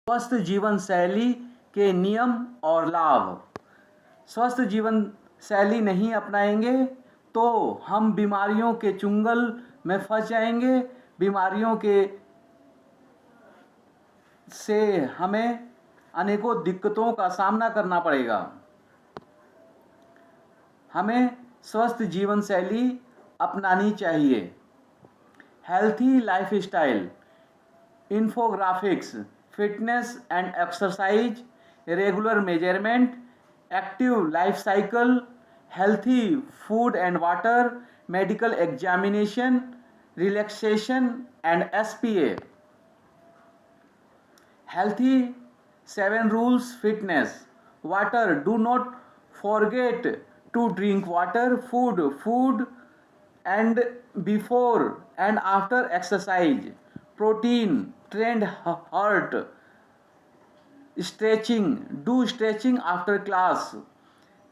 स्वस्थ जीवन शैली के नियम और लाभ। स्वस्थ जीवन शैली नहीं अपनाएंगे तो हम बीमारियों के चुंगल में फंस जाएंगे। बीमारियों के से हमें अनेकों दिक्कतों का सामना करना पड़ेगा। हमें स्वस्थ जीवन शैली अपनानी चाहिए। Healthy lifestyle, infographics, fitness and exercise, regular measurement, active life cycle, healthy food and water, medical examination, relaxation and SPA. Healthy 7 rules fitness. Water, do not forget to drink water. Food and before and after exercise. Protein, trained heart. Stretching, do stretching after class.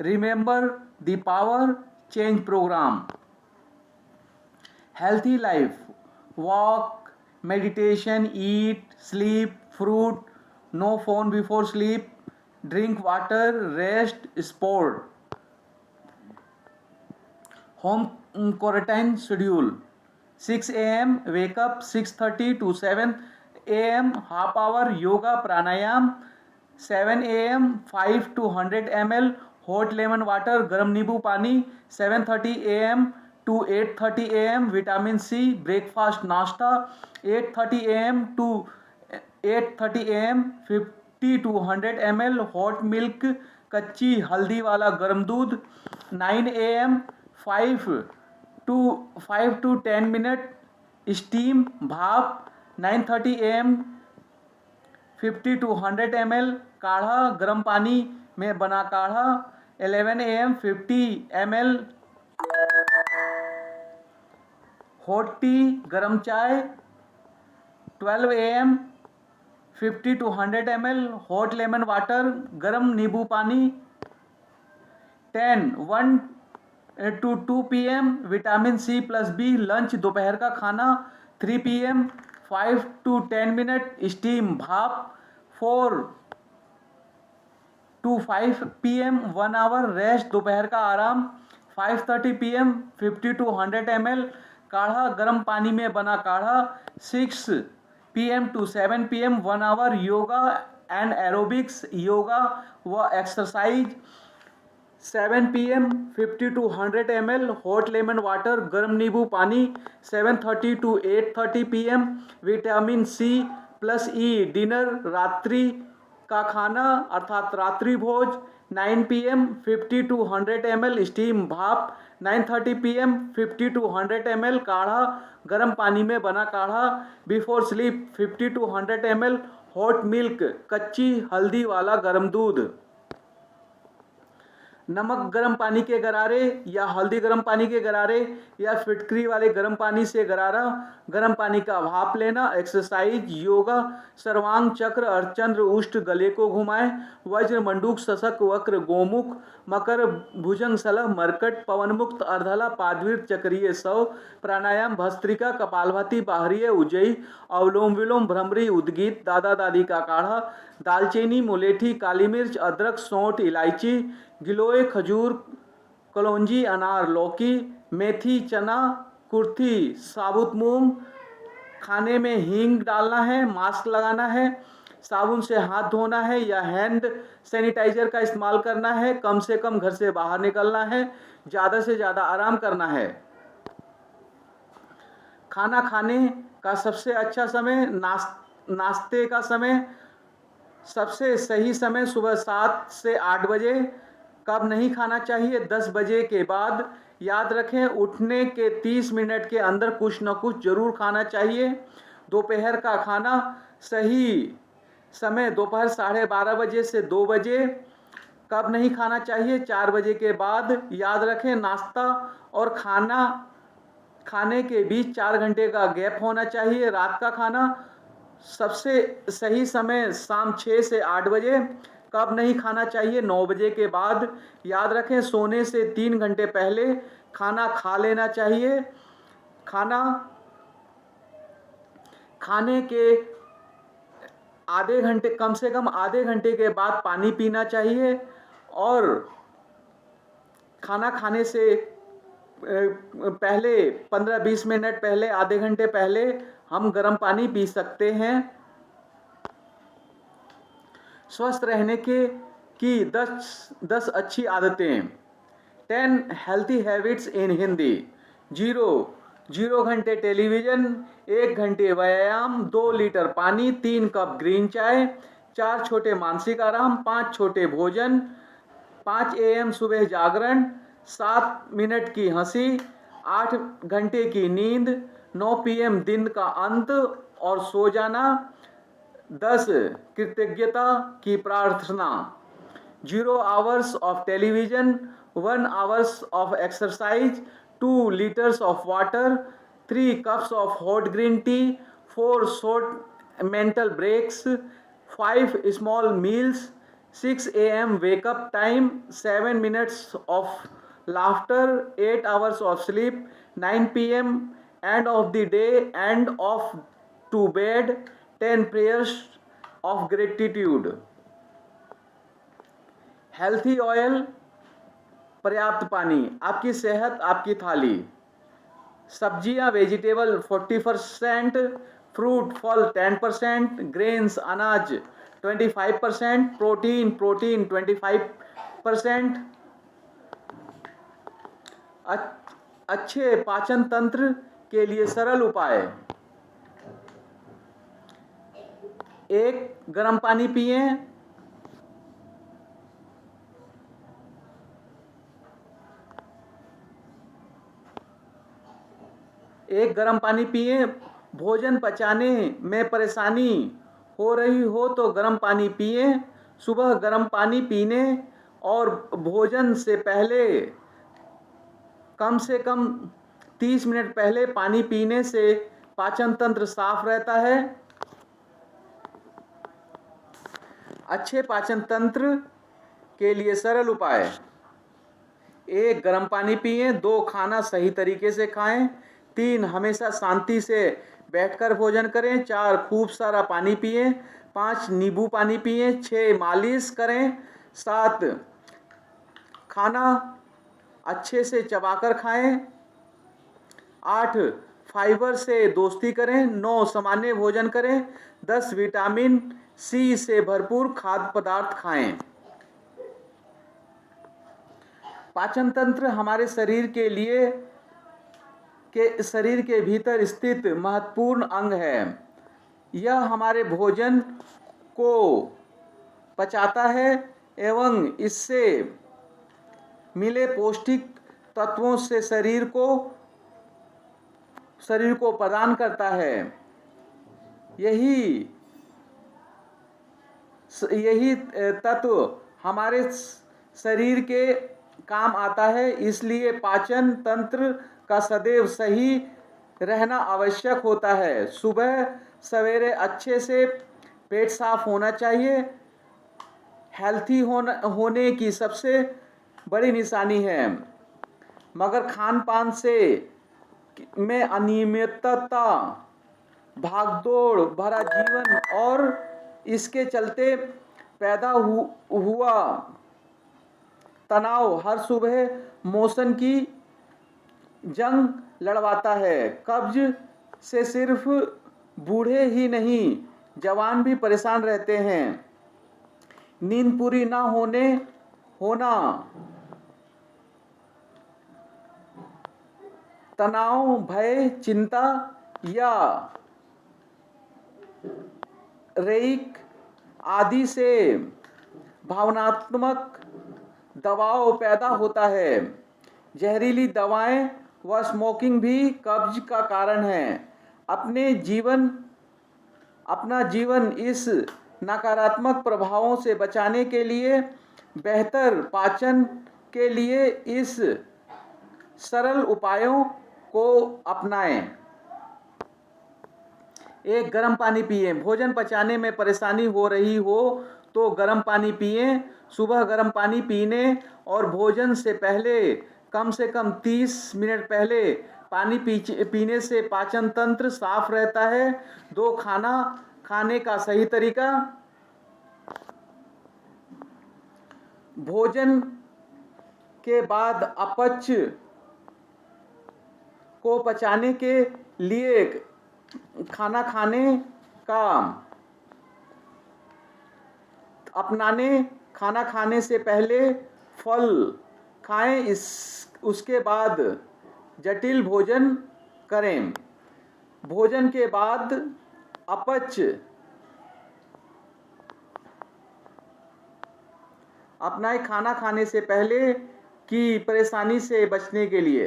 Remember the power change program. Healthy life, walk, meditation, eat, sleep, fruit, no phone before sleep, drink water, rest, sport. Home quarantine schedule, 6 a.m. wake up, 6:30 to 7 a.m. half hour yoga pranayam, 7 a.m. 5 to 100 ml hot lemon water garam नींबू पानी, 7:30 a.m. to 8:30 a.m. vitamin C breakfast नाश्ता, 8:30 a.m. to 8:30 a.m. 50 to 100 ml hot milk कच्ची हल्दी वाला गर्म दूध, 9 a.m. 5 to 10 minute steam भाप, 9:30 a.m. 50 to 100 ml काढ़ा गर्म पानी में बना काढ़ा, 11 a.m. 50 ml हॉट टी गर्म चाय, 12 a.m. 50 to 100 ml hot lemon water गर्म नींबू पानी, 1 to 2 p.m. Vitamin C plus B lunch दोपहर का खाना, 3 p.m. 5 to 10 मिनट स्टीम भाप, 4 to 5 p.m. 1 आवर रेस्ट दोपहर का आराम, 5:30 p.m. 50 to 100 ml काढ़ा गर्म पानी में बना काढ़ा, 6 p.m. to 7 p.m. 1 hour yoga and aerobics yoga व exercise, 7 p.m. 50 to 100 ml hot lemon water गर्म नींबू पानी, 7:30 to 8:30 p.m. Vitamin C plus E dinner रात्रि का खाना अर्थात रात्रि भोज, 9 p.m. 50 to 100 ml स्टीम भाप, 9:30 p.m. 50 to 100 ml काढ़ा गर्म पानी में बना काढ़ा, before sleep 50 to 100 ml hot milk कच्ची हल्दी वाला गर्म दूध। नमक गर्म पानी के गरारे या हल्दी गर्म पानी के गरारे या फिटकरी वाले गर्म पानी से गरारा, गर्म पानी का भाप लेना, एक्सरसाइज योगा, सर्वांग चक्र अर्चंद्र उष्ट गले को घुमाएं, वज्र मंडूक सशक वक्र गोमुख मकर भुजंग सलह मरकट पवन मुक्त अर्धला पादवीर चक्रीय सौ, प्राणायाम भस्त्रिका कपालभाति बाहरीय उज्जयी, अवलोम विलोम भ्रमरी उद्गीत दादा दादी का काढ़ा, दालचीनी मुलेठी काली मिर्च अदरक सौंठ इलायची, गिलोय खजूर कलौंजी अनार लौकी, मेथी चना कुर्थी साबुत मूंग, खाने में हींग डालना है, मास्क लगाना है, साबुन से हाथ धोना है या हैंड सैनिटाइजर का इस्तेमाल करना है, कम से कम घर से बाहर निकलना है, ज़्यादा से ज़्यादा आराम करना है। खाना खाने का सबसे अच्छा समय नाश्ते का समय, सबसे सही समय सुबह 7 से 8 बजे। कब नहीं खाना चाहिए? 10 बजे के बाद। याद रखें उठने के 30 मिनट के अंदर कुछ न कुछ जरूर खाना चाहिए। दोपहर का खाना सही समय दोपहर 12:30 बजे से 2 बजे। कब नहीं खाना चाहिए? 4 बजे के बाद। याद रखें नाश्ता और खाना खाने के बीच 4 घंटे का गैप होना चाहिए। रात का खाना सबसे सही समय शाम 6 से 8 बजे। कब नहीं खाना चाहिए? 9 बजे के बाद। याद रखें सोने से 3 घंटे पहले खाना खा लेना चाहिए। खाना खाने के आधे घंटे, कम से कम आधे घंटे के बाद पानी पीना चाहिए और खाना खाने से पहले 15-20 मिनट पहले, आधे घंटे पहले हम गर्म पानी पी सकते हैं। स्वस्थ रहने की 10 अच्छी आदतें। 10 हेल्थी हैबिट्स इन हिंदी। 0 घंटे टेलीविज़न, 1 घंटे व्यायाम, 2 लीटर पानी, 3 कप ग्रीन चाय, 4 छोटे मानसिक आराम, 5 छोटे भोजन, 5 AM सुबह जागरण, 7 मिनट की हंसी, 8 घंटे की नींद, 9 PM दिन का अंत और सो जाना, 10 कृतज्ञता की प्रार्थना। 0 hours of television, 1 hours of exercise, 2 liters of water, 3 cups of hot green tea, 4 short mental breaks, 5 small meals, 6 AM wake up time, 7 minutes of laughter, 8 hours of sleep, 9 PM end of the day and off to bed, 10 prayers of gratitude। Healthy oil, पर्याप्त पानी, आपकी सेहत आपकी थाली। सब्जियां vegetable 40%, fruit फल 10%, grains अनाज 25%, protein 25%। अच्छे पाचन तंत्र के लिए सरल उपाय। 1 गर्म पानी पिएं, 1 गर्म पानी पिएं। भोजन पचाने में परेशानी हो रही हो तो गर्म पानी पिएं। सुबह गर्म पानी पीने और भोजन से पहले कम से कम 30 मिनट पहले पानी पीने से पाचन तंत्र साफ रहता है। अच्छे पाचन तंत्र के लिए सरल उपाय। 1 गर्म पानी पिएं, 2 खाना सही तरीके से खाएं, 3 हमेशा शांति से बैठकर भोजन करें, 4 खूब सारा पानी पिएं, 5 नींबू पानी पिएं, 6 मालिश करें, 7 खाना अच्छे से चबाकर खाएं, 8 फाइबर से दोस्ती करें, 9 सामान्य भोजन करें, 10 विटामिन सी से भरपूर खाद्य पदार्थ खाएं। पाचन तंत्र हमारे शरीर के भीतर स्थित महत्वपूर्ण अंग है। यह हमारे भोजन को पचाता है एवं इससे मिले पौष्टिक तत्वों से शरीर को प्रदान करता है। यही तत्व हमारे शरीर के काम आता है, इसलिए पाचन तंत्र का सदैव सही रहना आवश्यक होता है। सुबह सवेरे अच्छे से पेट साफ होना चाहिए। हेल्थी होने की सबसे बड़ी निशानी है, मगर खान पान में अनियमितता, भागदौड़ भरा जीवन और इसके चलते पैदा हुआ तनाव हर सुबह मोशन की जंग लड़वाता है। कब्ज से सिर्फ बूढ़े ही नहीं, जवान भी परेशान रहते हैं। नींद पूरी ना होना, तनाव, भय, चिंता या रेइक आदि से भावनात्मक दबाव पैदा होता है। जहरीली दवाएं व स्मोकिंग भी कब्ज का कारण है। अपना जीवन इस नकारात्मक प्रभावों से बचाने के लिए बेहतर पाचन के लिए इस सरल उपायों को अपनाएं। 1 गर्म पानी पिएं। भोजन पचाने में परेशानी हो रही हो तो गर्म पानी पिएं। सुबह गर्म पानी पीने और भोजन से पहले कम से कम 30 मिनट पहले पानी पीने से पाचन तंत्र साफ रहता है। 2 खाना खाने का सही तरीका। भोजन के बाद अपच को पचाने के लिए खाना खाने का अपनाने। खाना खाने से पहले फल खाएं, उसके बाद जटिल भोजन करें। भोजन के बाद अपच अपनाएं खाना खाने से पहले की परेशानी से बचने के लिए।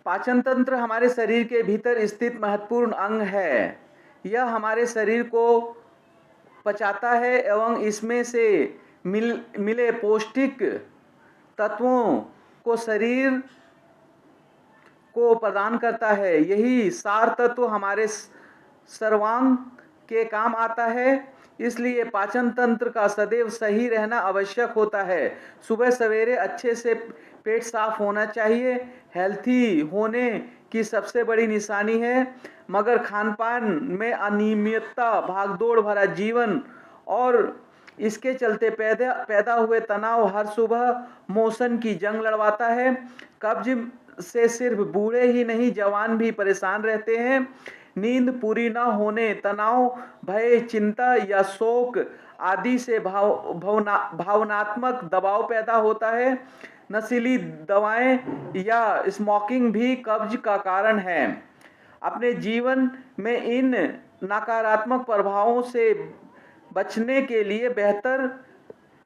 पाचन तंत्र हमारे शरीर के भीतर स्थित महत्वपूर्ण अंग है। यह हमारे शरीर को पचाता है एवं इसमें से मिले पौष्टिक तत्वों को शरीर को प्रदान करता है। यही सार तत्व हमारे सर्वांग के काम आता है। इसलिए पाचन तंत्र का सदैव सही रहना आवश्यक होता है। सुबह सवेरे अच्छे से पेट साफ होना चाहिए। हेल्थी होने की सबसे बड़ी निशानी है, मगर खानपान में अनियमितता, भागदौड़ भरा जीवन और इसके चलते पैदा हुए तनाव हर सुबह मोशन की जंग लड़वाता है। कब्ज से सिर्फ बूढ़े ही नहीं, जवान भी परेशान रहते हैं। नींद पूरी न होने, तनाव, भय, चिंता या शोक आदि से भावनात्मक दबाव पैदा होता है। नशीली दवाएं या स्मोकिंग भी कब्ज का कारण है। अपने जीवन में इन नकारात्मक प्रभावों से बचने के लिए बेहतर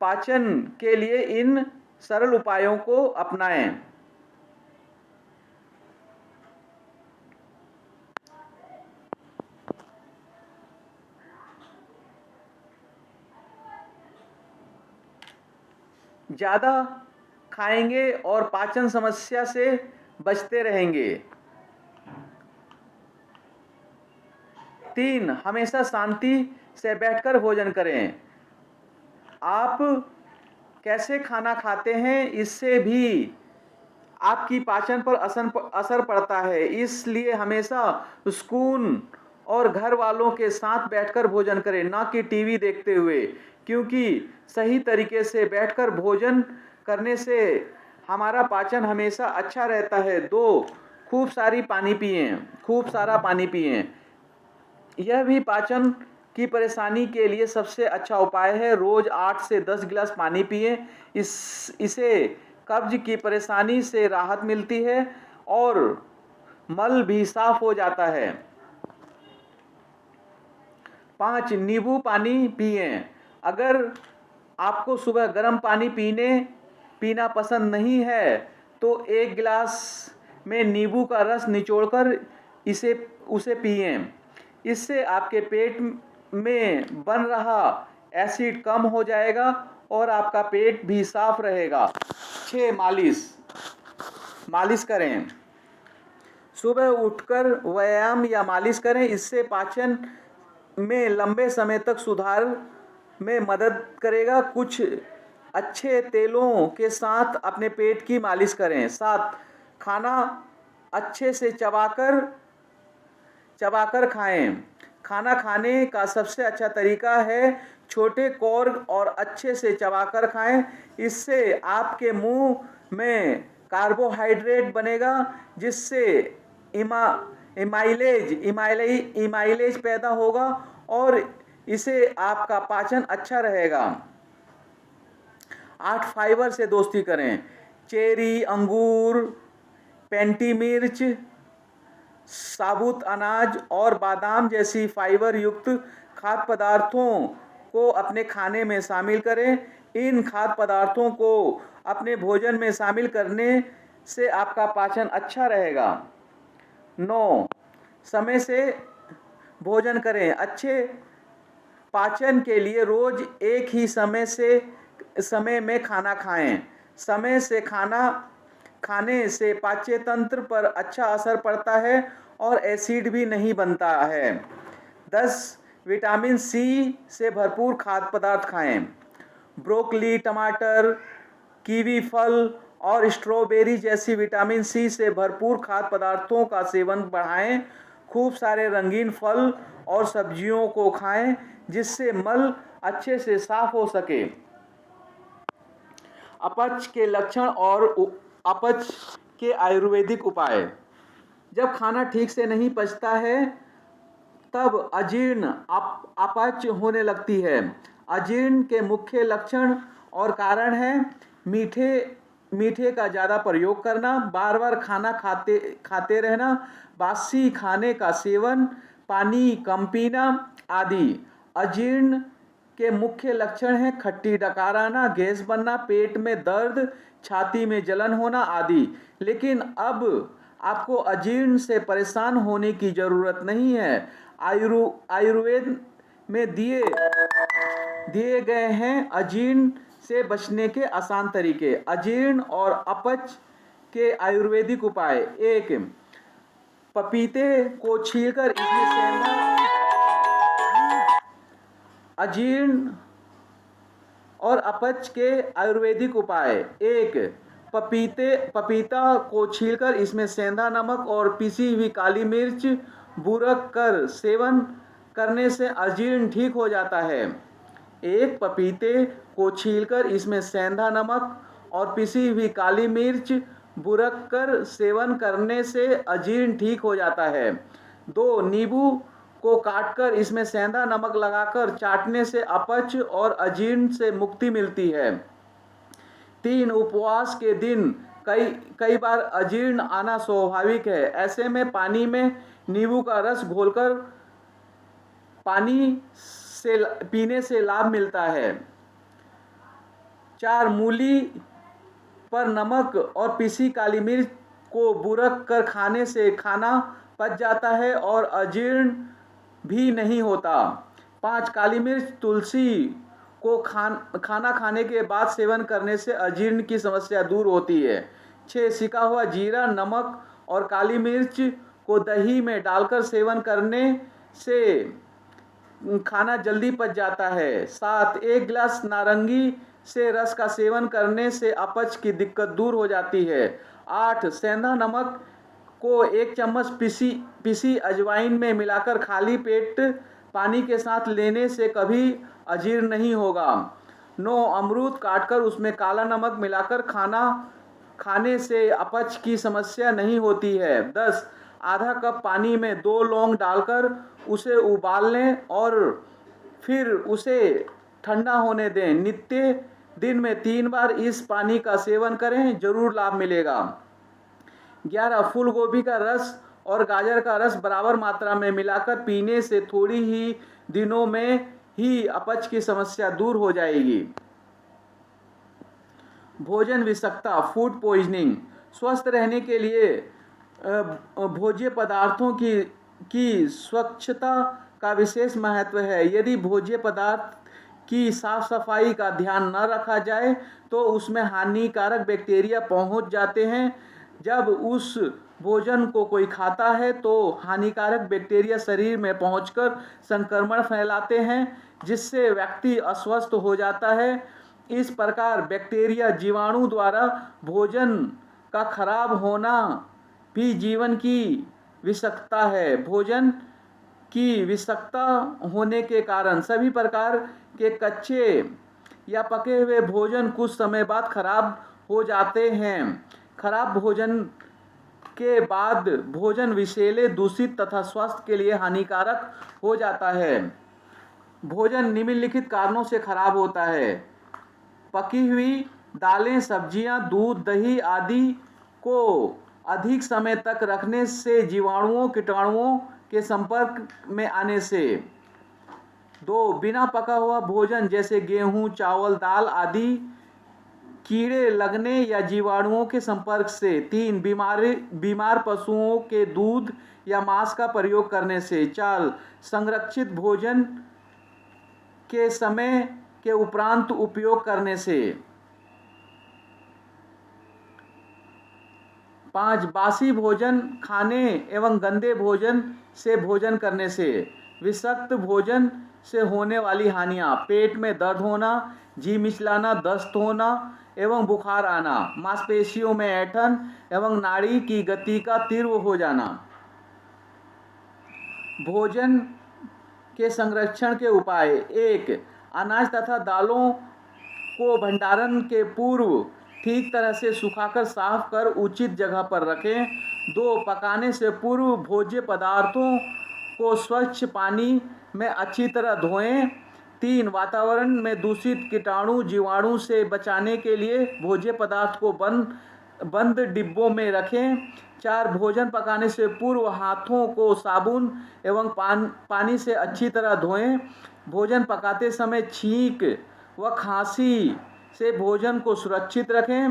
पाचन के लिए इन सरल उपायों को अपनाएं। ज़्यादा खाएंगे और पाचन समस्या से बचते रहेंगे। 3, हमेशा शांति से बैठकर भोजन करें। आप कैसे खाना खाते हैं, इससे भी आपकी पाचन पर असर पड़ता है। इसलिए हमेशा सुकून और घर वालों के साथ बैठकर भोजन करें, ना कि टीवी देखते हुए, क्योंकि सही तरीके से बैठकर भोजन करने से हमारा पाचन हमेशा अच्छा रहता है। 2, खूब सारा पानी पिएं। यह भी पाचन की परेशानी के लिए सबसे अच्छा उपाय है। रोज 8 से 10 गिलास पानी पिएं। इसे कब्ज की परेशानी से राहत मिलती है और मल भी साफ हो जाता है। 5, नींबू पानी पिएं। अगर आपको सुबह गर्म पानी पीना पसंद नहीं है तो 1 गिलास में नींबू का रस निचोड़कर उसे पिएं। इससे आपके पेट में बन रहा एसिड कम हो जाएगा और आपका पेट भी साफ रहेगा। 6, मालिश करें। सुबह उठकर व्यायाम या मालिश करें। इससे पाचन में लंबे समय तक सुधार में मदद करेगा। कुछ अच्छे तेलों के साथ अपने पेट की मालिश करें। 7, खाना अच्छे से चबाकर खाएं। खाना खाने का सबसे अच्छा तरीका है छोटे कौर और अच्छे से चबाकर खाएं। इससे आपके मुंह में कार्बोहाइड्रेट बनेगा, जिससे इमाइलेज पैदा होगा और इससे आपका पाचन अच्छा रहेगा। 8, फाइबर से दोस्ती करें। चेरी, अंगूर, पेंटी मिर्च, साबुत अनाज और बादाम जैसी फाइबर युक्त खाद्य पदार्थों को अपने खाने में शामिल करें। इन खाद्य पदार्थों को अपने भोजन में शामिल करने से आपका पाचन अच्छा रहेगा। 9, समय से भोजन करें। अच्छे पाचन के लिए रोज एक ही समय में खाना खाएं। समय से खाना खाने से पाचन तंत्र पर अच्छा असर पड़ता है और एसिड भी नहीं बनता है। 10, विटामिन सी से भरपूर खाद्य पदार्थ खाएं। ब्रोकली, टमाटर, कीवी फल और स्ट्रॉबेरी जैसी विटामिन सी से भरपूर खाद्य पदार्थों का सेवन बढ़ाएं। खूब सारे रंगीन फल और सब्जियों को खाएं जिससे मल अच्छे से साफ हो सके। अपच के लक्षण और अपच के आयुर्वेदिक उपाय। जब खाना ठीक से नहीं पचता है तब अजीर्ण अपच होने लगती है। अजीर्ण के मुख्य लक्षण और कारण है मीठे का ज़्यादा प्रयोग करना, बार बार खाना खाते रहना, बासी खाने का सेवन, पानी कम पीना आदि। अजीर्ण के मुख्य लक्षण हैं खट्टी डकार आना, गैस बनना, पेट में दर्द, छाती में जलन होना आदि। लेकिन अब आपको अजीर्ण से परेशान होने की ज़रूरत नहीं है। आयुर्वेद में दिए गए हैं अजीर्ण से बचने के आसान तरीके। अजीर्ण और अपच के आयुर्वेदिक उपाय। 1. पपीते को छीलकर इसमें सेंधा। अजीर्ण और अपच के आयुर्वेदिक उपाय। 1. पपीता को छीलकर इसमें सेंधा नमक और पिसी हुई काली मिर्च बुरक कर सेवन करने से अजीर्ण ठीक हो जाता है। 1 पपीते को छीलकर इसमें सेंधा नमक और पिसी हुई काली मिर्च बुरक कर सेवन करने से अजीर्ण ठीक हो जाता है। 2 नींबू को काटकर इसमें सेंधा नमक लगाकर चाटने से अपच और अजीर्ण से मुक्ति मिलती है। 3 उपवास के दिन कई बार अजीर्ण आना स्वाभाविक है। ऐसे में पानी में नींबू का रस घोलकर पानी से पीने से लाभ मिलता है। 4 मूली पर नमक और पिसी काली मिर्च को बुरक कर खाने से खाना पच जाता है और अजीर्ण भी नहीं होता। 5 काली मिर्च तुलसी को खाना खाने के बाद सेवन करने से अजीर्ण की समस्या दूर होती है। 6 सिका हुआ जीरा, नमक और काली मिर्च को दही में डालकर सेवन करने से खाना जल्दी पच जाता है। 7 1 गिलास नारंगी से रस का सेवन करने से अपच की दिक्कत दूर हो जाती है। 8 सेंधा नमक को 1 चम्मच पिसी अजवाइन में मिलाकर खाली पेट पानी के साथ लेने से कभी अजीर्ण नहीं होगा। 9 अमरूद काटकर उसमें काला नमक मिलाकर खाने से अपच की समस्या नहीं होती है। 10 आधा कप पानी में 2 लौंग डालकर उसे उबाल लें और फिर उसे ठंडा होने दें। नित्य दिन में 3 बार इस पानी का सेवन करें, जरूर लाभ मिलेगा। 11 फूल गोभी का रस और गाजर का रस बराबर मात्रा में मिलाकर पीने से थोड़ी ही दिनों में ही अपच की समस्या दूर हो जाएगी। भोजन विषाक्तता, फूड पॉइजनिंग। स्वस्थ रहने के लिए भोज्य पदार्थों की स्वच्छता का विशेष महत्व है। यदि भोज्य पदार्थ की साफ सफाई का ध्यान न रखा जाए तो उसमें हानिकारक बैक्टीरिया पहुंच जाते हैं। जब उस भोजन को कोई खाता है तो हानिकारक बैक्टीरिया शरीर में पहुंचकर संक्रमण फैलाते हैं जिससे व्यक्ति अस्वस्थ हो जाता है। इस प्रकार बैक्टीरिया जीवाणु द्वारा भोजन का खराब होना भी जीवन की विषाक्तता है। भोजन की विषाक्तता होने के कारण सभी प्रकार के कच्चे या पके हुए भोजन कुछ समय बाद खराब हो जाते हैं। खराब भोजन के बाद भोजन विषैले, दूषित तथा स्वास्थ्य के लिए हानिकारक हो जाता है। भोजन निम्नलिखित कारणों से खराब होता है। पकी हुई दालें, सब्जियां, दूध, दही आदि को अधिक समय तक रखने से, जीवाणुओं कीटाणुओं के संपर्क में आने से। 2 बिना पका हुआ भोजन जैसे गेहूं, चावल, दाल आदि कीड़े लगने या जीवाणुओं के संपर्क से। 3 बीमार पशुओं के दूध या मांस का प्रयोग करने से। 4 संरक्षित भोजन के समय के उपरांत उपयोग करने से। 5 बासी भोजन खाने एवं गंदे भोजन से भोजन करने से। विषाक्त भोजन से होने वाली हानियां: पेट में दर्द होना, जी मिचलाना, दस्त होना एवं बुखार आना, मांसपेशियों में ऐंठन एवं नाड़ी की गति का तीव्र हो जाना। भोजन के संरक्षण के उपाय: 1. अनाज तथा दालों को भंडारण के पूर्व ठीक तरह से सुखाकर साफ कर उचित जगह पर रखें। 2. पकाने से पूर्व भोज्य पदार्थों को स्वच्छ पानी में अच्छी तरह धोएं। 3. वातावरण में दूषित कीटाणु जीवाणु से बचाने के लिए भोज्य पदार्थ को बंद डिब्बों में रखें। 4. भोजन पकाने से पूर्व हाथों को साबुन एवं पानी से अच्छी तरह धोएं। भोजन पकाते समय छींक व खांसी से भोजन को सुरक्षित रखें।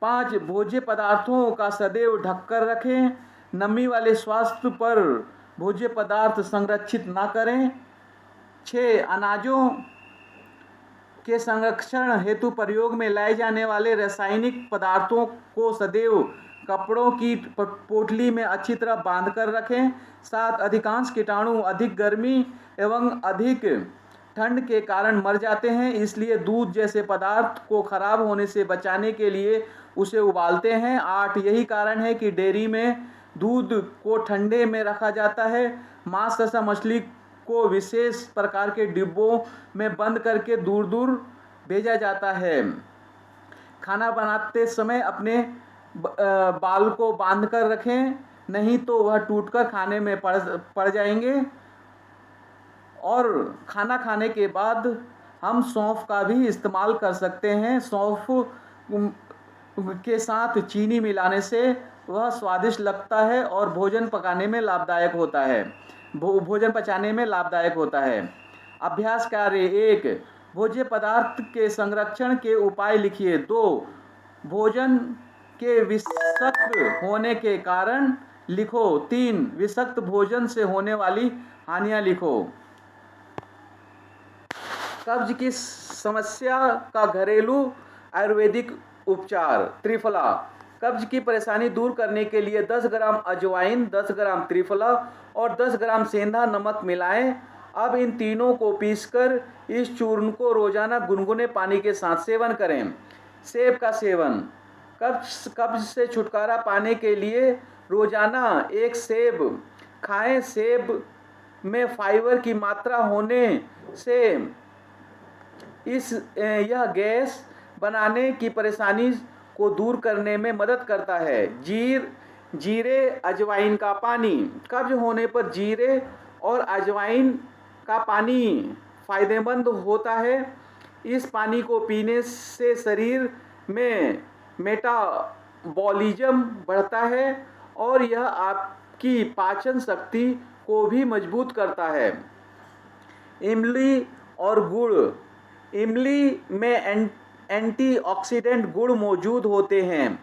5. भोज्य पदार्थों का सदैव ढककर रखें। नमी वाले स्वास्थ्य पर भोज्य पदार्थ संरक्षित न करें। 6. अनाजों के संरक्षण हेतु प्रयोग में लाए जाने वाले रासायनिक पदार्थों को सदैव कपड़ों की पोटली में अच्छी तरह बांधकर रखें। 7. अधिकांश कीटाणु अधिक गर्मी एवं अधिक ठंड के कारण मर जाते हैं, इसलिए दूध जैसे पदार्थ को खराब होने से बचाने के लिए उसे उबालते हैं। 8. यही कारण है कि डेयरी में दूध को ठंडे में रखा जाता है। मांस तथा मछली को विशेष प्रकार के डिब्बों में बंद करके दूर दूर भेजा जाता है। खाना बनाते समय अपने बाल को बांध कर रखें, नहीं तो वह टूटकर खाने में पड़ जाएंगे। और खाना खाने के बाद हम सौंफ का भी इस्तेमाल कर सकते हैं। सौंफ के साथ चीनी मिलाने से वह स्वादिष्ट लगता है और भोजन पकाने में लाभदायक होता है, भोजन पचाने में लाभदायक होता है। अभ्यास कार्य: 1. भोज्य पदार्थ के संरक्षण के उपाय लिखिए। 2. भोजन के विषाक्त होने के कारण लिखो। 3. विषाक्त भोजन से होने वाली हानियां लिखो। कब्ज की समस्या का घरेलू आयुर्वेदिक उपचार: त्रिफला। कब्ज की परेशानी दूर करने के लिए 10 ग्राम अजवाइन, 10 ग्राम त्रिफला और 10 ग्राम सेंधा नमक मिलाएं। अब इन तीनों को पीसकर इस चूर्ण को रोजाना गुनगुने पानी के साथ सेवन करें। सेब का सेवन: कब्ज से छुटकारा पाने के लिए रोजाना एक सेब खाएं। सेब में फाइबर की मात्रा होने से यह गैस बनाने की परेशानी को दूर करने में मदद करता है। जीरे अजवाइन का पानी: कब्ज होने पर जीरे और अजवाइन का पानी फायदेमंद होता है। इस पानी को पीने से शरीर में मेटाबॉलिज्म बढ़ता है और यह आपकी पाचन शक्ति को भी मजबूत करता है। इमली और गुड़: इमली में एंटीऑक्सीडेंट गुण मौजूद होते हैं।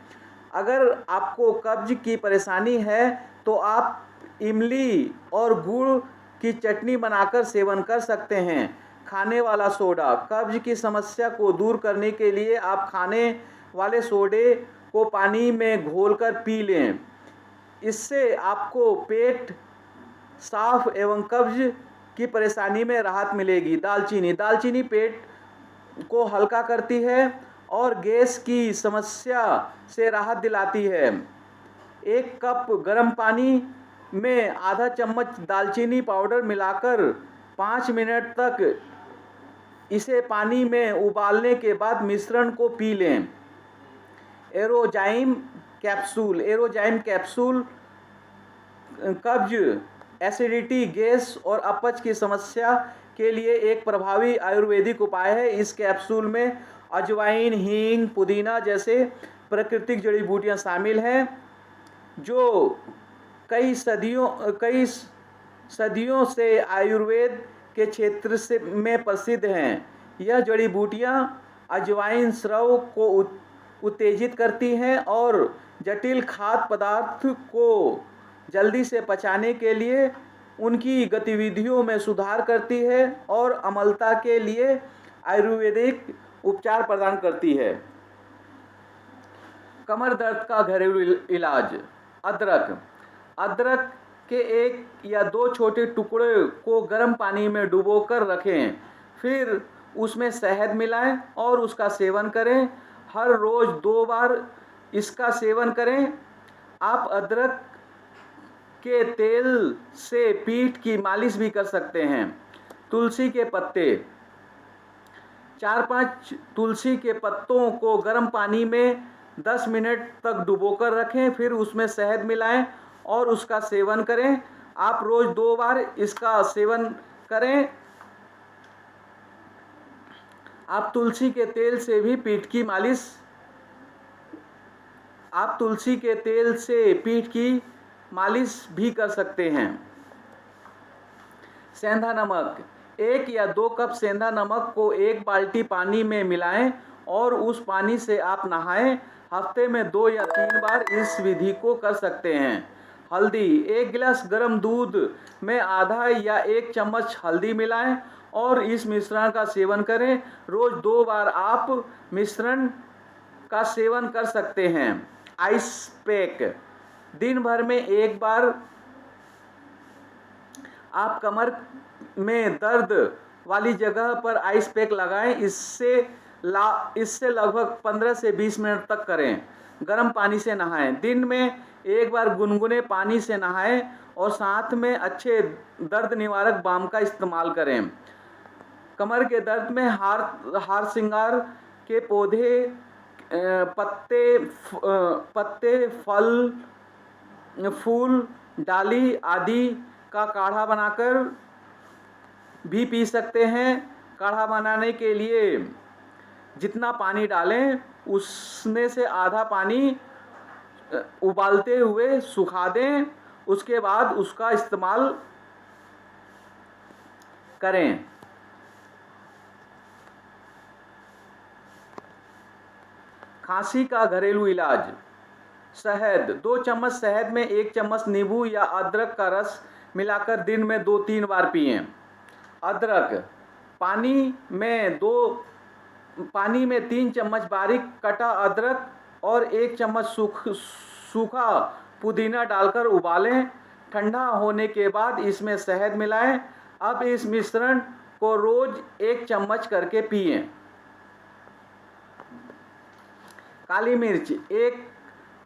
अगर आपको कब्ज की परेशानी है तो आप इमली और गुड़ की चटनी बनाकर सेवन कर सकते हैं। खाने वाला सोडा: कब्ज की समस्या को दूर करने के लिए आप खाने वाले सोडे को पानी में घोलकर पी लें। इससे आपको पेट साफ एवं कब्ज की परेशानी में राहत मिलेगी। दालचीनी पेट को हल्का करती है और गैस की समस्या से राहत दिलाती है। 1 कप गर्म पानी में आधा चम्मच दालचीनी पाउडर मिलाकर 5 मिनट तक इसे पानी में उबालने के बाद मिश्रण को पी लें। एरोजाइम कैप्सूल कब्ज, एसिडिटी, गैस और अपच की समस्या के लिए एक प्रभावी आयुर्वेदिक उपाय है। इस कैप्सूल में अजवाइन, हींग, पुदीना जैसे प्राकृतिक जड़ी बूटियां शामिल हैं जो कई सदियों से आयुर्वेद के क्षेत्र में प्रसिद्ध हैं। यह जड़ी बूटियां अजवाइन स्राव को उत्तेजित करती हैं और जटिल खाद्य पदार्थ को जल्दी से पचाने के लिए उनकी गतिविधियों में सुधार करती है और अम्लता के लिए आयुर्वेदिक उपचार प्रदान करती है। कमर दर्द का घरेलू इलाज: अदरक के 1 या 2 छोटे टुकड़े को गर्म पानी में डुबोकर रखें, फिर उसमें शहद मिलाएं और उसका सेवन करें। हर रोज 2 बार इसका सेवन करें। आप अदरक के तेल से पीठ की मालिश भी कर सकते हैं। तुलसी के पत्ते, 4-5 तुलसी के पत्तों को गर्म पानी में 10 मिनट तक डुबोकर रखें, फिर उसमें शहद मिलाएं और उसका सेवन करें। आप रोज 2 बार इसका सेवन करें। आप तुलसी के तेल से भी पीठ की मालिश भी कर सकते हैं। सेंधा नमक, 1 या 2 कप सेंधा नमक को 1 बाल्टी पानी में मिलाएं और उस पानी से आप नहाएं। हफ्ते में 2 या 3 बार इस विधि को कर सकते हैं। हल्दी, 1 गिलास गर्म दूध में आधा या 1 चम्मच हल्दी मिलाएं और इस मिश्रण का सेवन करें। रोज 2 बार आप मिश्रण का सेवन कर सकते हैं। आइस पैक, दिन भर में 1 बार आप कमर में दर्द वाली जगह पर आइस पैक लगाएं। इससे लगभग 15 से 20 मिनट तक करें। गर्म पानी से नहाएं, दिन में 1 बार गुनगुने पानी से नहाएं और साथ में अच्छे दर्द निवारक बाम का इस्तेमाल करें। कमर के दर्द में हार श्रृंगार के पौधे, पत्ते, फल, फूल, डाली आदि का काढ़ा बनाकर भी पी सकते हैं। काढ़ा बनाने के लिए जितना पानी डालें उसमें से आधा पानी उबालते हुए सुखा दें, उसके बाद उसका इस्तेमाल करें। खांसी का घरेलू इलाज, शहद, 2 चम्मच शहद में 1 चम्मच नींबू या अदरक का रस मिलाकर दिन में 2-3 बार पिएं। अदरक, पानी में 3 चम्मच बारीक कटा अदरक और 1 चम्मच सूखा पुदीना डालकर उबालें। ठंडा होने के बाद इसमें शहद मिलाएं। अब इस मिश्रण को रोज 1 चम्मच करके पिएं। काली मिर्च, 1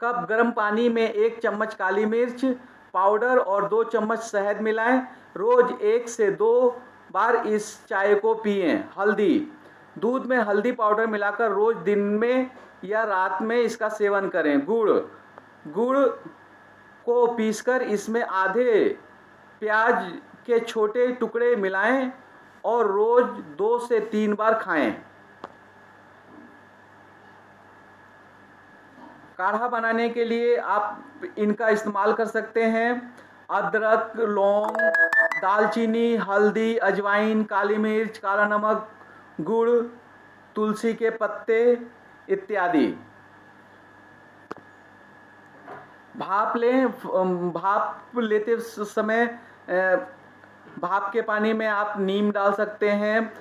कप गर्म पानी में 1 चम्मच काली मिर्च पाउडर और 2 चम्मच शहद मिलाएं। रोज 1 से 2 बार इस चाय को पिएं। हल्दी, दूध में हल्दी पाउडर मिलाकर रोज दिन में या रात में इसका सेवन करें। गुड़ को पीसकर इसमें आधे प्याज के छोटे टुकड़े मिलाएं और रोज 2 से 3 बार खाएं। काढ़ा बनाने के लिए आप इनका इस्तेमाल कर सकते हैं। अदरक, लौंग, दालचीनी, हल्दी, अजवाइन, काली मिर्च, काला नमक, गुड़, तुलसी के पत्ते इत्यादि। भाप लेते समय भाप के पानी में आप नीम डाल सकते हैं,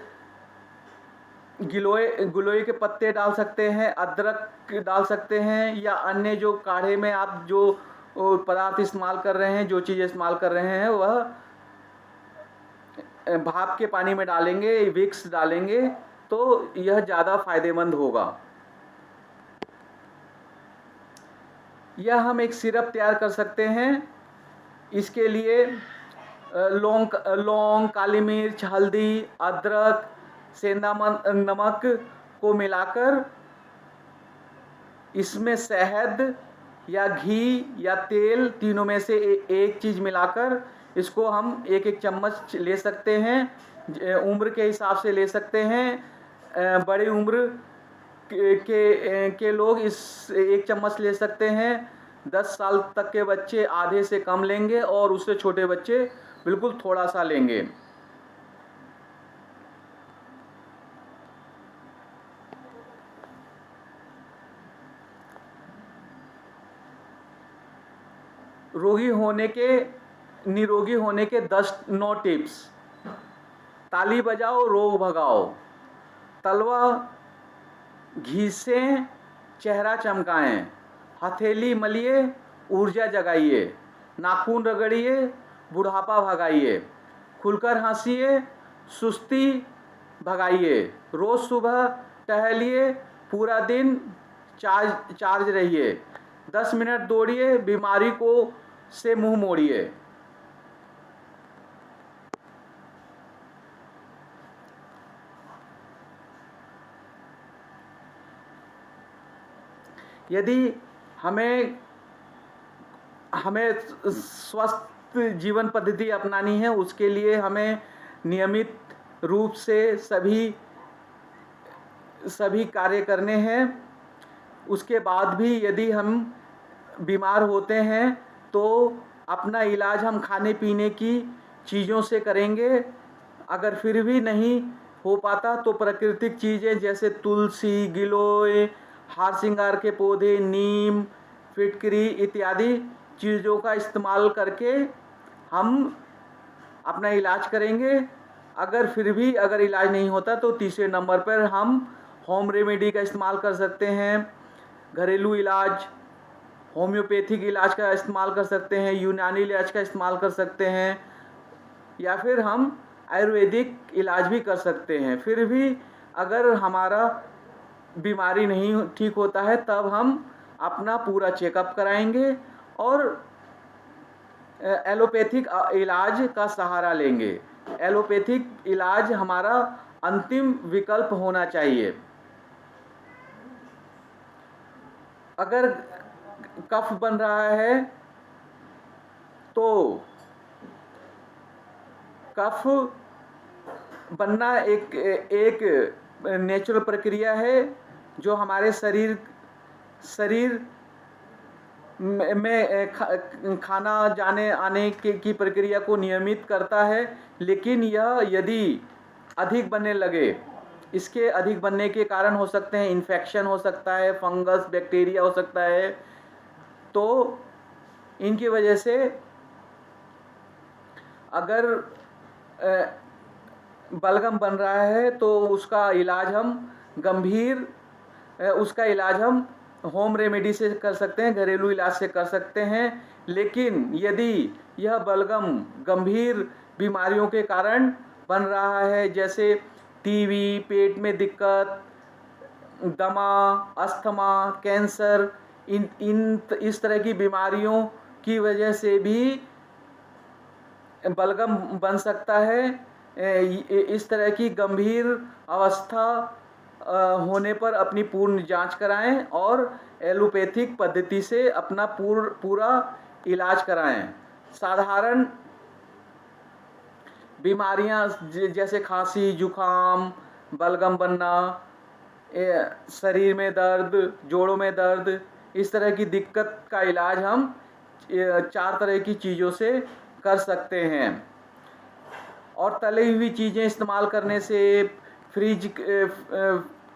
गिलोय के पत्ते डाल सकते हैं, अदरक डाल सकते हैं या अन्य जो काढ़े में आप जो पदार्थ इस्तेमाल कर रहे हैं, जो चीज़ इस्तेमाल कर रहे हैं वह भाप के पानी में डालेंगे, विक्स डालेंगे तो यह ज़्यादा फायदेमंद होगा। यह हम एक सिरप तैयार कर सकते हैं। इसके लिए लौंग, काली मिर्च, हल्दी, अदरक, सेंधा नमक को मिलाकर इसमें शहद या घी या तेल, तीनों में से एक चीज़ मिलाकर इसको हम 1-1 चम्मच ले सकते हैं। उम्र के हिसाब से ले सकते हैं। बड़ी उम्र के लोग इस 1 चम्मच ले सकते हैं। 10 साल तक के बच्चे आधे से कम लेंगे और उससे छोटे बच्चे बिल्कुल थोड़ा सा लेंगे। निरोगी होने के 9 टिप्स। ताली बजाओ, रोग भगाओ। तलवा घिसें, चेहरा चमकाएं। हथेली मलिए, ऊर्जा जगाइए। नाखून रगड़िए, बुढ़ापा भगाइए। खुलकर हंसिए, सुस्ती भगाइए। रोज सुबह टहलिए, पूरा दिन चार्ज रहिए। 10 मिनट दौड़िए, बीमारी को से मुंह मोड़िए। यदि हमें स्वस्थ जीवन पद्धति अपनानी है, उसके लिए हमें नियमित रूप से सभी कार्य करने हैं। उसके बाद भी यदि हम बीमार होते हैं तो अपना इलाज हम खाने पीने की चीज़ों से करेंगे। अगर फिर भी नहीं हो पाता तो प्राकृतिक चीज़ें जैसे तुलसी, गिलोय, हार श्रृंगार के पौधे, नीम, फिटकरी इत्यादि चीज़ों का इस्तेमाल करके हम अपना इलाज करेंगे। अगर इलाज नहीं होता तो तीसरे नंबर पर हम होम रेमेडी का इस्तेमाल कर सकते हैं। घरेलू इलाज, होम्योपैथिक इलाज का इस्तेमाल कर सकते हैं, यूनानी इलाज का इस्तेमाल कर सकते हैं, या फिर हम आयुर्वेदिक इलाज भी कर सकते हैं। फिर भी अगर हमारा बीमारी नहीं ठीक होता है तब हम अपना पूरा चेकअप कराएंगे और एलोपैथिक इलाज का सहारा लेंगे। एलोपैथिक इलाज हमारा अंतिम विकल्प होना चाहिए। अगर कफ बन रहा है तो कफ बनना एक नेचुरल प्रक्रिया है जो हमारे शरीर में खाना जाने आने की प्रक्रिया को नियमित करता है। लेकिन यह यदि अधिक बनने लगे, इसके अधिक बनने के कारण हो सकते हैं इन्फेक्शन हो सकता है, फंगस, बैक्टीरिया हो सकता है। तो इनकी वजह से अगर बलगम बन रहा है तो उसका इलाज हम होम रेमेडी से कर सकते हैं, घरेलू इलाज से कर सकते हैं। लेकिन यदि यह बलगम गंभीर बीमारियों के कारण बन रहा है, जैसे टीबी, पेट में दिक्कत, दमा, अस्थमा, कैंसर, इस तरह की बीमारियों की वजह से भी बलगम बन सकता है। इस तरह की गंभीर अवस्था होने पर अपनी पूर्ण जांच कराएं और एलोपैथिक पद्धति से अपना पूरा इलाज कराएं। साधारण बीमारियां जैसे खांसी, जुखाम, बलगम बनना, शरीर में दर्द, जोड़ों में दर्द, इस तरह की दिक्कत का इलाज हम 4 तरह की चीज़ों से कर सकते हैं। और तली हुई चीज़ें इस्तेमाल करने से,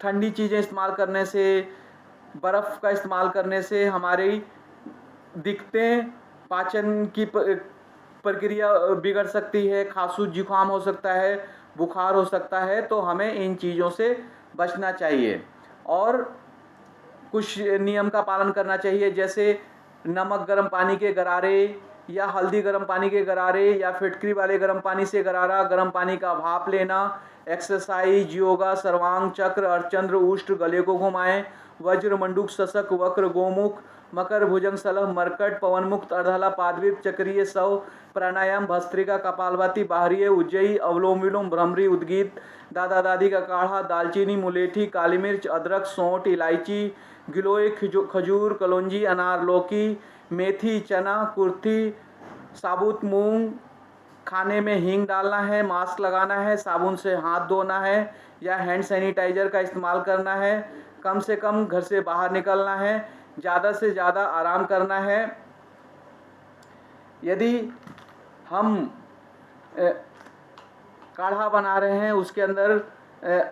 ठंडी चीज़ें इस्तेमाल करने से, बर्फ़ का इस्तेमाल करने से हमारी दिक्कतें, पाचन की प्रक्रिया बिगड़ सकती है, खांसी जुकाम हो सकता है, बुखार हो सकता है। तो हमें इन चीज़ों से बचना चाहिए और कुछ नियम का पालन करना चाहिए, जैसे नमक गर्म पानी के गरारे या हल्दी गर्म पानी के गरारे या फिटकरी वाले गर्म पानी से गरारा, गर्म पानी का भाप लेना, एक्सरसाइज, योगा, सर्वांग चक्र, अर्चंद्र, उष्ट, गले को घुमाएं, वज्र, मंडूक, शशक, वक्र, गोमुख, मकर, भुजंग, सलह, मरकट, पवन मुक्त, अर्धला, पादवीप, चक्रीय, सव, प्राणायाम, भस्त्रिका, कपालभाति, बाहरीय, उज्जयी, अवलोम विलोम, भ्रमरी, उद्गीत, दादा दादी का काढ़ा, दालचीनी, मुलेठी, काली मिर्च, अदरक, सौंठ, इलायची, गिलोय, खजूर, कलौंजी, अनार, लौकी, मेथी, चना, कुर्थी, साबुत मूंग, खाने में हींग डालना है, मास्क लगाना है, साबुन से हाथ धोना है या हैंड सैनिटाइजर का इस्तेमाल करना है, कम से कम घर से बाहर निकलना है, ज़्यादा से ज़्यादा आराम करना है। यदि हम काढ़ा बना रहे हैं, उसके अंदर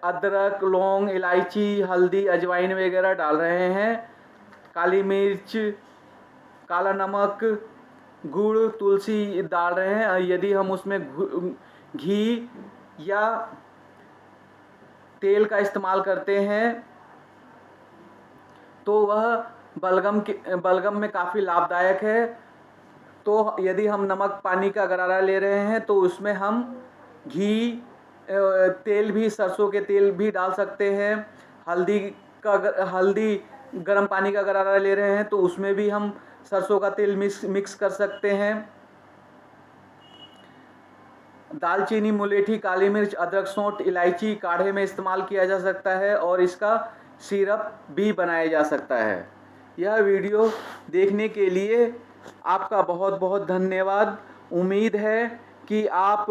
अदरक, लौंग, इलायची, हल्दी, अजवाइन वगैरह डाल रहे हैं, काली मिर्च, काला नमक, गुड़, तुलसी डाल रहे हैं, यदि हम उसमें घी या तेल का इस्तेमाल करते हैं तो वह बलगम में काफ़ी लाभदायक है। तो यदि हम नमक पानी का गरारा ले रहे हैं तो उसमें हम घी, तेल भी, सरसों के तेल भी डाल सकते हैं, हल्दी हल्दी गर्म पानी का गरारा ले रहे हैं तो उसमें भी हम सरसों का तेल मिक्स कर सकते हैं। दालचीनी, मुलेठी, काली मिर्च, अदरक, सौंठ, इलायची काढ़े में इस्तेमाल किया जा सकता है और इसका सिरप भी बनाया जा सकता है। यह वीडियो देखने के लिए आपका बहुत बहुत धन्यवाद। उम्मीद है कि आप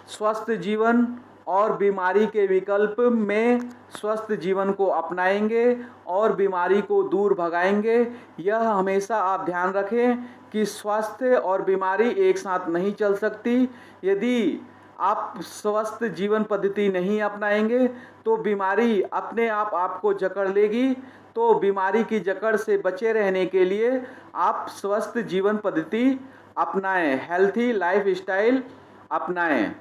स्वस्थ जीवन और बीमारी के विकल्प में स्वस्थ जीवन को अपनाएंगे और बीमारी को दूर भगाएंगे। यह हमेशा आप ध्यान रखें कि स्वास्थ्य और बीमारी एक साथ नहीं चल सकती। यदि आप स्वस्थ जीवन पद्धति नहीं अपनाएंगे तो बीमारी अपने आप आपको जकड़ लेगी। तो बीमारी की जकड़ से बचे रहने के लिए आप स्वस्थ जीवन पद्धति अपनाएं, हेल्थी लाइफ स्टाइल अपनाएं।